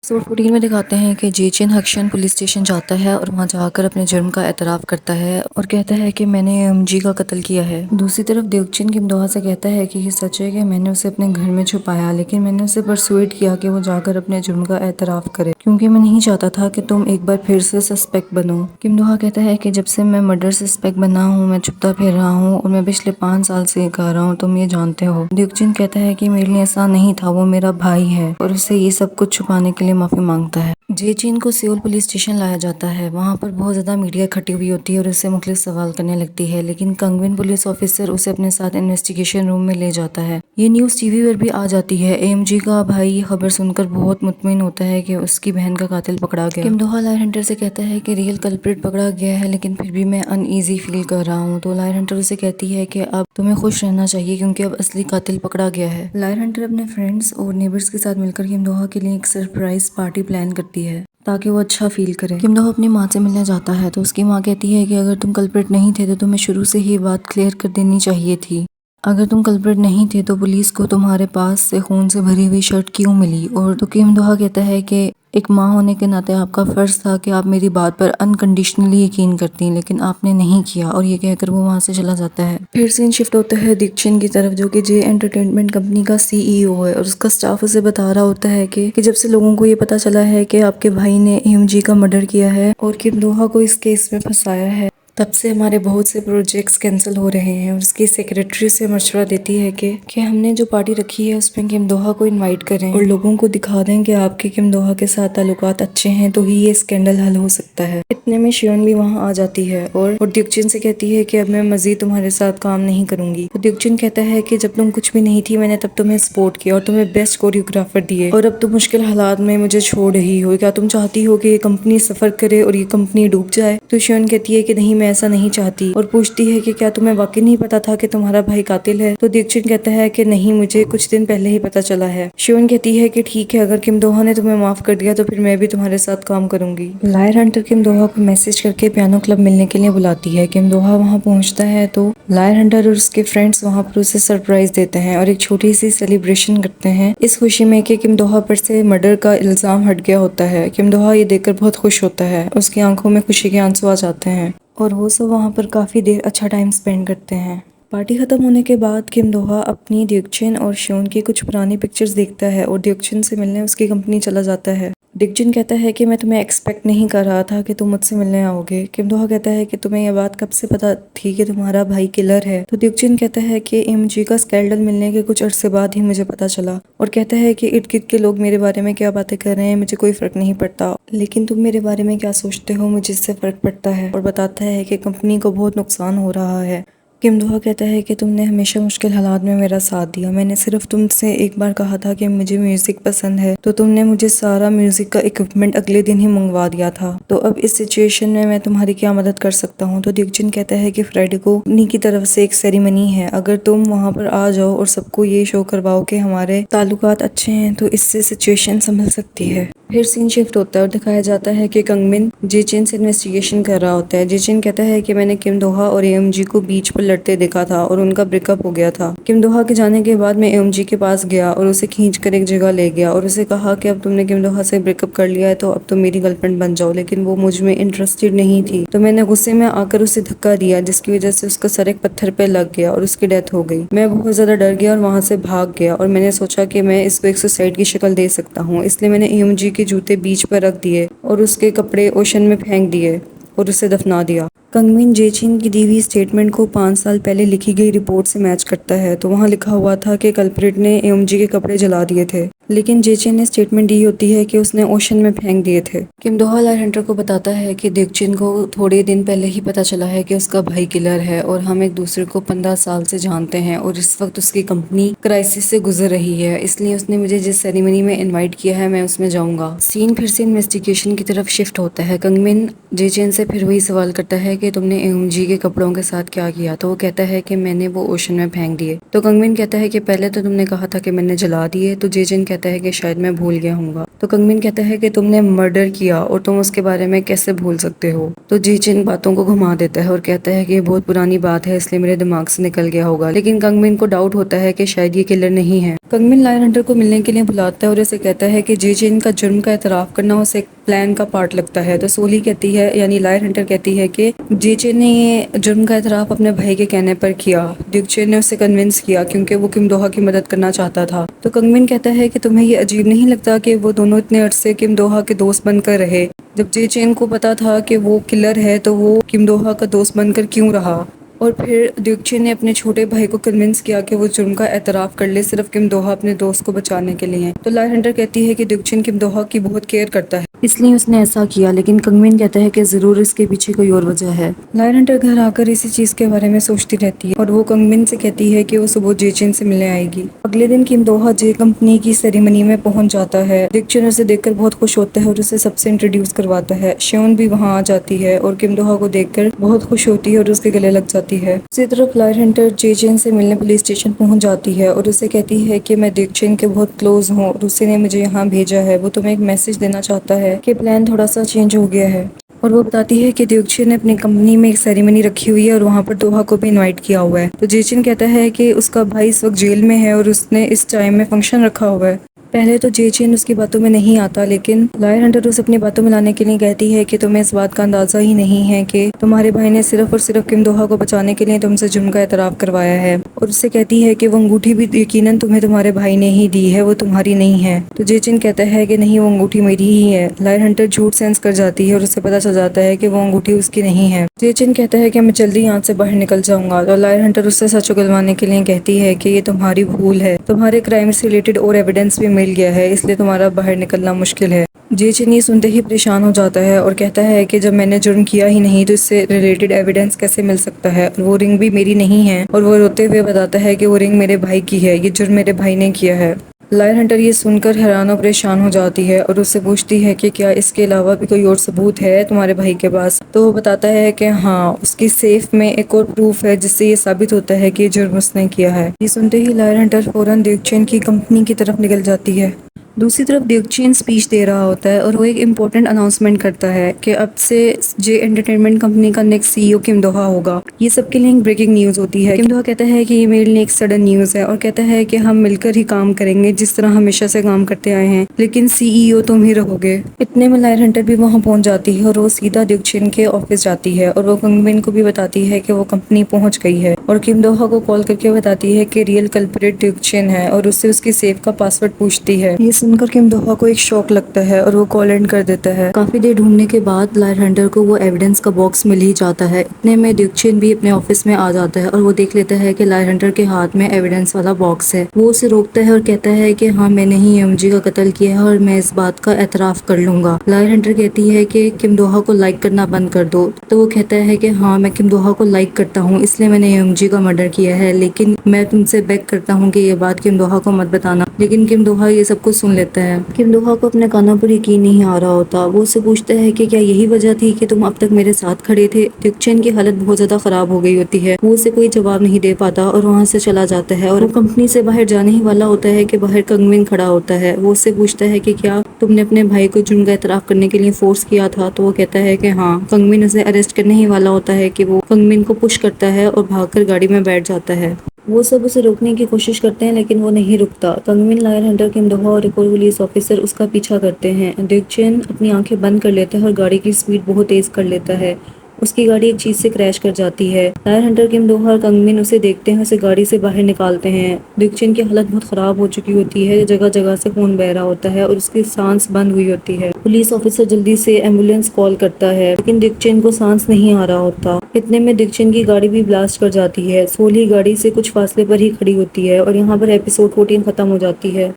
Episode 14 में दिखाते हैं कि जेचिन हक्शन पुलिस स्टेशन जाता है और वहां जाकर अपने जुर्म का एतराफ़ करता है और कहता है कि मैंने एमजी का कत्ल किया है। दूसरी तरफ देवचिन किमदोहा से कहता है कि ये सच है कि मैंने उसे अपने घर में छुपाया, लेकिन मैंने उसे परसुएट किया कि वो जाकर अपने जुर्म का एतराफ़ करे क्योंकि मैं नहीं चाहता था कि तुम एक बार फिर से सस्पेक्ट बनो। किमदोहा कहता है कि जब से मैं मर्डर सस्पेक्ट बना हूँ मैं छुपता फिर रहा हूँ और मैं पिछले 5 साल से ये कर रहा हूँ, तुम ये जानते हो। देवचिन कहता है कि मेरे लिए ऐसा नहीं था, वो मेरा भाई है और उसे ये सब कुछ छुपाने के लिए माफी मांगता है। जेचिन को सियोल पुलिस स्टेशन लाया जाता है। वहाँ पर बहुत ज्यादा मीडिया इकट्ठी हुई होती है और उससे मुख्तलिफ सवाल करने लगती है, लेकिन कंगविन पुलिस ऑफिसर उसे अपने साथ इन्वेस्टिगेशन रूम में ले जाता है। ये न्यूज टीवी पर भी आ जाती है। एएमजी का भाई ये खबर सुनकर बहुत मुतमिन होता है कि उसकी बहन का कातिल पकड़ा गया। किमदोहा लायर हंटर से कहता है कि रियल कल्प्रिट पकड़ा गया है, लेकिन फिर भी मैं अनईजी फील कर रहा हूँ। तो लायर हंटर उसे कहती है कि अब तुम्हें खुश रहना चाहिए क्योंकि अब असली कातिल पकड़ा गया है। लायर हंटर अपने फ्रेंड्स और नेबर्स के साथ मिलकर किमदोहा के लिए एक सरप्राइज पार्टी प्लान करती है ताकि वो अच्छा फील करे। किमदोहा अपनी माँ से मिलने जाता है तो उसकी माँ कहती है कि अगर तुम कल्प्रिट नहीं थे तो तुम्हें शुरू से ही बात क्लियर कर देनी चाहिए थी। अगर तुम कल्प्रिट नहीं थे तो पुलिस को तुम्हारे पास से खून से भरी हुई शर्ट क्यों मिली। और तो किमदोहा कहता है कि एक माँ होने के नाते आपका फर्ज था कि आप मेरी बात पर अनकंडीशनली यकीन करती, लेकिन आपने नहीं किया। और ये कहकर वो वहाँ से चला जाता है। फिर सीन शिफ्ट होता है दीक्षिन की तरफ, जो कि जे एंटरटेनमेंट कंपनी का सीईओ है और उसका स्टाफ उसे बता रहा होता है कि जब से लोगों को ये पता चला है कि आपके भाई ने एएमजी का मर्डर किया है और किमदोहा को इस केस में फंसाया है, तब से हमारे बहुत से प्रोजेक्ट्स कैंसिल हो रहे हैं। और उसकी सेक्रेटरी से मशवरा देती है कि हमने जो पार्टी रखी है उसमें किमदोहा को इनवाइट करें और लोगों को दिखा दें कि आपके किमदोहा के साथ ताल्लुकात अच्छे हैं, तो ही ये स्कैंडल हल हो सकता है। इतने में शियोन भी वहाँ आ जाती है और द्यूक्चिन से कहती है कि अब मैं मजीद तुम्हारे साथ काम नहीं करूंगी। तो द्यूक्चिन कहता है कि जब तुम कुछ भी नहीं थी मैंने तब तुम्हें सपोर्ट किया और तुम्हें बेस्ट कोरियोग्राफर दिए, और अब तुम मुश्किल हालात में मुझे छोड़ रही हो। क्या तुम चाहती हो कि ये कंपनी सफर करे और ये कंपनी डूब जाए। तो शियोन कहती है कि नहीं, मैं ऐसा नहीं चाहती और पूछती है कि क्या तुम्हें वाकई नहीं पता था कि तुम्हारा भाई कातिल है। तो दीक्षित कहता है कि नहीं, मुझे कुछ दिन पहले ही पता चला है। शिवन कहती है कि ठीक है, अगर किमदोहा ने तुम्हें माफ कर दिया तो फिर मैं भी तुम्हारे साथ काम करूंगी। लायर हंटर किमदोहा को मैसेज करके पियानो क्लब मिलने के लिए बुलाती है। किमदोहा वहाँ पहुँचता है तो लायर हंटर और उसके फ्रेंड्स वहाँ पर उसे सरप्राइज देते हैं और एक छोटी सी सेलिब्रेशन करते हैं इस खुशी में कि किमदोहा पर से मर्डर का इल्जाम हट गया होता है। किमदोहा ये देखकर बहुत खुश होता है, उसकी आंखों में खुशी के आंसू आ जाते हैं और वो सब वहाँ पर काफ़ी देर अच्छा टाइम स्पेंड करते हैं। पार्टी खत्म होने के बाद किमदोहा अपनी द्यूक्चिन और शियोन की कुछ पुरानी पिक्चर्स देखता है और द्यूक्चिन से मिलने उसकी कंपनी चला जाता है। द्यूक्चिन कहता है कि मैं तुम्हें एक्सपेक्ट नहीं कर रहा था कि तुम मुझसे मिलने आओगे। किमदोहा कहता है कि तुम्हें यह बात कब से पता थी कि तुम्हारा भाई किलर है। तो द्यूक्चिन कहता है कि एएमजी का स्कैंडल मिलने के कुछ अरसे बाद ही मुझे पता चला और कहता है कि इर्द गिर्द के लोग मेरे बारे में क्या बातें कर रहे हैं मुझे कोई फर्क नहीं पड़ता, लेकिन तुम मेरे बारे में क्या सोचते हो मुझे इससे फर्क पड़ता है। और बताता है कि कंपनी को बहुत नुकसान हो रहा है। किमदोहा कहता है कि तुमने हमेशा मुश्किल हालात में मेरा साथ दिया। मैंने सिर्फ तुमसे एक बार कहा था कि मुझे म्यूजिक पसंद है तो तुमने मुझे सारा म्यूजिक का इक्विपमेंट अगले दिन ही मंगवा दिया था। तो अब इस सिचुएशन में मैं तुम्हारी क्या मदद कर सकता हूँ। तो द्यूक्चिन कहता है कि फ्राइडे को उन्हीं की तरफ से एक सेरेमनी है, अगर तुम वहाँ पर आ जाओ और सबको ये शो करवाओ कि हमारे ताल्लुकात अच्छे हैं तो इससे सिचुएशन संभल सकती है। फिर सीन शिफ्ट होता है और दिखाया जाता है कि कंगमिन जेचिन से इन्वेस्टिगेशन कर रहा होता है। जेचिन कहता है कि मैंने किमदोहा और एएमजी को बीच पर लड़ते देखा था और उनका ब्रेकअप हो गया था। किमदोहा के जाने के बाद मैं एएमजी के पास गया और उसे खींचकर एक जगह ले गया और उसे कहा कि अब तुमने किमदोहा से ब्रेकअप कर लिया है तो अब तुम मेरी गर्लफ्रेंड बन जाओ, लेकिन वो मुझ में इंटरेस्टेड नहीं थी। तो मैंने गुस्से में आकर उसे धक्का दिया जिसकी वजह से उसका सर एक पत्थर पे लग गया और उसकी डेथ हो गई। मैं बहुत ज्यादा डर गया और वहाँ से भाग गया और मैंने सोचा कि मैं इसको एक सुसाइड की शक्ल दे सकता हूँ, इसलिए मैंने एएमजी के जूते बीच पर रख दिए और उसके कपड़े ओशन में फेंक दिए और उसे दफना दिया। कंगमिन जेचिन की दी हुई स्टेटमेंट को 5 साल पहले लिखी गई रिपोर्ट से मैच करता है। तो वहाँ लिखा हुआ था कि कल्प्रिट ने एएमजी के कपड़े जला दिए थे, लेकिन जेचिन ने स्टेटमेंट दी होती है कि उसने ओशन में फेंक दिए थे। किमदोहा लायर हंटर को बताता है कि द्यूक्चिन को थोड़े दिन पहले ही पता चला है कि उसका भाई किलर है और हम एक दूसरे को 15 साल से जानते हैं और इस वक्त उसकी कंपनी क्राइसिस से गुजर रही है, इसलिए उसने मुझे जिस सेरेमनी में इन्वाइट किया है मैं उसमें जाऊंगा। सीन फिर से इन्वेस्टिगेशन की तरफ शिफ्ट होता है। कंगमिन जेचिन से फिर वही सवाल करता है कि तुमने एएमजी के कपड़ों के साथ क्या किया। तो वो कहता है कि मैंने वो ओशन में फेंक दिए। तो कंगमिन कहता है कि पहले तो तुमने कहा था कि मैंने जला दिए। तो जेचिन कहता है कि शायद मैं भूल गया हूँगा। तो कंगमिन कहता है कि तुमने मर्डर किया और तुम उसके बारे में कैसे भूल सकते हो। तो जी चिन बातों को घुमा देता है और कहता है कि ये बहुत पुरानी बात है, इसलिए मेरे दिमाग से निकल गया होगा। लेकिन कंगमिन को डाउट होता है कि शायद ये किलर नहीं है। कंगमिन लायन हंटर को मिलने के लिए बुलाता है और उसे कहता है कि जी चिन का जुर्म का एतराफ करना उसे एक प्लान का पार्ट लगता है। तो सोली कहती है, यानी लायन हंटर कहती है कि जी चिन ने ये जुर्म का एतराफ अपने भाई के कहने पर किया। ड्यूक चिन ने उसे कन्विंस किया क्योंकि वो किम दोहा की मदद करना चाहता था। तो कंगमिन कहता है कि तुम्हें ये अजीब नहीं लगता कि वो दोनों इतने अरसे किम दोहा के दोस्त बनकर रहे। जब जे चेन को पता था कि वो किलर है तो वो किम दोहा का दोस्त बनकर क्यों रहा। और फिर ड्यूक चिन ने अपने छोटे भाई को कन्विंस किया कि वो जुर्म का एतराफ कर ले, सिर्फ किम दोहा अपने दोस्त को बचाने के लिए। तो लायन हंटर कहती है कि ड्यूक चिन किम दोहा की बहुत केयर करता है, इसलिए उसने ऐसा किया। लेकिन कंगमिन कहता है कि जरूर इसके पीछे कोई और वजह है। लायन हंटर घर आकर इसी चीज के बारे में सोचती रहती है और वो कंगमिन से कहती है कि वो सुबह जे चिन से मिलने आएगी। अगले दिन किम दोहा जे कंपनी की सेरेमनी में पहुंच जाता है। ड्यूक चिन उसे देखकर बहुत खुश होता है और उसे सबसे इंट्रोड्यूस करवाता है। श्योन भी वहाँ आ जाती है और किम दोहा को देखकर बहुत खुश होती है और उसके गले लग जाती है। दूसरी तरफ लायन हंटर जे चिन से मिलने पुलिस स्टेशन पहुंच जाती है और उसे कहती है कि मैं ड्यूक चिन के बहुत क्लोज हूँ और उसी ने मुझे यहाँ भेजा है। वो तुम्हें एक मैसेज देना चाहता है कि प्लान थोड़ा सा चेंज हो गया है। और वो बताती है कि ड्यूक चिन ने अपनी कंपनी में एक सेरेमनी रखी हुई है और वहाँ पर दोहा को भी इनवाइट किया हुआ है। तो जे चिन कहता है कि उसका भाई इस वक्त जेल में है और उसने इस टाइम में फंक्शन रखा हुआ है। पहले तो जे चिन उसकी बातों में नहीं आता, लेकिन लायन हंटर उसे अपनी बातों में लाने के लिए कहती है कि तुम्हें इस बात का अंदाजा ही नहीं है कि तुम्हारे भाई ने सिर्फ और सिर्फ किम दोहा को बचाने के लिए तुमसे जुर्म का एतराफ करवाया है। और उससे कहती है कि वो अंगूठी भी यकीनन तुम्हें तुम्हारे भाई ने ही दी है, वो तुम्हारी नहीं है। तो जे चिन कहता है कि नहीं, वो अंगूठी मेरी ही है। लायन हंटर झूठ सेंस कर जाती है और उसे पता चल जाता है कि वो अंगूठी उसकी नहीं है। जे चिन कहता है कि मैं जल्दी यहाँ से बाहर निकल जाऊंगा। तो लायन हंटर उससे सच उगलवाने के लिए कहती है कि ये तुम्हारी भूल है, तुम्हारे क्राइम से रिलेटेड और एविडेंस भी मिल गया है, इसलिए तुम्हारा बाहर निकलना मुश्किल है। जे चिन ये सुनते ही परेशान हो जाता है और कहता है कि जब मैंने जुर्म किया ही नहीं तो इससे रिलेटेड एविडेंस कैसे मिल सकता है, और वो रिंग भी मेरी नहीं है। और वो रोते हुए बताता है कि वो रिंग मेरे भाई की है, ये जुर्म मेरे भाई ने किया है। लायन हंटर ये सुनकर हैरान और परेशान हो जाती है और उससे पूछती है कि क्या इसके अलावा भी कोई और सबूत है तुम्हारे भाई के पास। तो वो बताता है कि हाँ, उसकी सेफ में एक और प्रूफ है जिससे ये साबित होता है कि जुर्म उसने किया है। ये सुनते ही लायन हंटर फौरन ड्यूक चिन की कंपनी की तरफ निकल जाती है। दूसरी तरफ ड्यूक चिन स्पीच दे रहा होता है और वो एक इम्पोर्टेंट अनाउंसमेंट करता है कि अब से जे एंटरटेनमेंट कंपनी का नेक्स्ट सीईओ किम दोहा होगा। ये सबके लिए एक ब्रेकिंग न्यूज़ होती है। किम दोहा कहता है कि ये मेरे लिए एक सडन न्यूज़ है और कहता है कि हम मिलकर ही काम करेंगे जिस तरह हमेशा से काम करते आए हैं, लेकिन सीईओ तुम ही रहोगे। इतने में लायन हंटर भी वहाँ पहुँच जाती है और वो सीधा ड्यूक चिन के ऑफिस जाती है और वो कंगमिन को भी बताती है कि वो कंपनी पहुँच गई है और किम दोहा को कॉल करके बताती है कि रियल कल्प्रिट ड्यूक चिन है और उससे उसकी सेफ का पासवर्ड पूछती है। ये सुनकर किम दोहा को एक शॉक लगता है और वो कॉल एंड कर देता है। काफी देर ढूंढने के बाद लायन हंटर को वो एविडेंस का बॉक्स मिल ही जाता है। इतने में ड्यूक चिन भी अपने ऑफिस में आ जाता है और वो देख लेता है कि लायन हंटर के हाथ में एविडेंस वाला बॉक्स है। वो उसे रोकता है और कहता है कि हाँ, मैंने ही एमजी का कत्ल किया है और मैं इस बात का एतराफ कर लूंगा। लायन हंटर कहती है कि किम दोहा को लाइक करना बंद कर दो। तो वो कहता है कि हाँ, मैं किम दोहा को लाइक करता हूँ, इसलिए मैंने एमजी का मर्डर किया है, लेकिन मैं तुमसे बेग करता हूँ कि ये बात किम दोहा को मत बताना। लेकिन किम दोहा ये सब कुछ सुन लेता है। किम दोहा को अपने कानों पर यकीन नहीं आ रहा होता। वो उससे पूछता है कि क्या यही वजह थी कि तुम अब तक मेरे साथ खड़े थे। ड्यूक चिन की हालत बहुत ज्यादा खराब हो गई होती है। वो उसे कोई जवाब नहीं दे पाता और वहाँ से चला जाता है और वो कंपनी से बाहर जाने ही वाला होता है कि बाहर कंगमिन खड़ा होता है। वो उससे पूछता है कि क्या तुमने अपने भाई को जुर्म का एतराफ करने के लिए फोर्स किया था। तो वो कहता है कि हाँ। कंगमिन उसे अरेस्ट करने ही वाला होता है कि वो कंगमिन को पुश करता है और भागकर गाड़ी में बैठ जाता है। वो सब उसे रोकने की कोशिश करते हैं लेकिन वो नहीं रुकता। कंगमिन, लायन हंटर, किम दोहा और एक और पुलिस ऑफिसर उसका पीछा करते हैं। ड्यूक चिन अपनी आंखें बंद कर लेता है और गाड़ी की स्पीड बहुत तेज कर लेता है। उसकी गाड़ी एक चीज से क्रैश कर जाती है। लायन हंटर, किम दोहा और कंगमिन उसे देखते हैं, उसे गाड़ी से बाहर निकालते हैं। ड्यूक चिन की हालत बहुत खराब हो चुकी होती है, जगह जगह से खून बह रहा होता है और उसकी सांस बंद हुई होती है। पुलिस ऑफिसर जल्दी से एम्बुलेंस कॉल करता है लेकिन ड्यूक चिन को सांस नहीं आ रहा होता। इतने में ड्यूक चिन की गाड़ी भी ब्लास्ट कर जाती है। सोली गाड़ी से कुछ फासले पर ही खड़ी होती है और यहाँ पर एपिसोड 14 खत्म हो जाती है।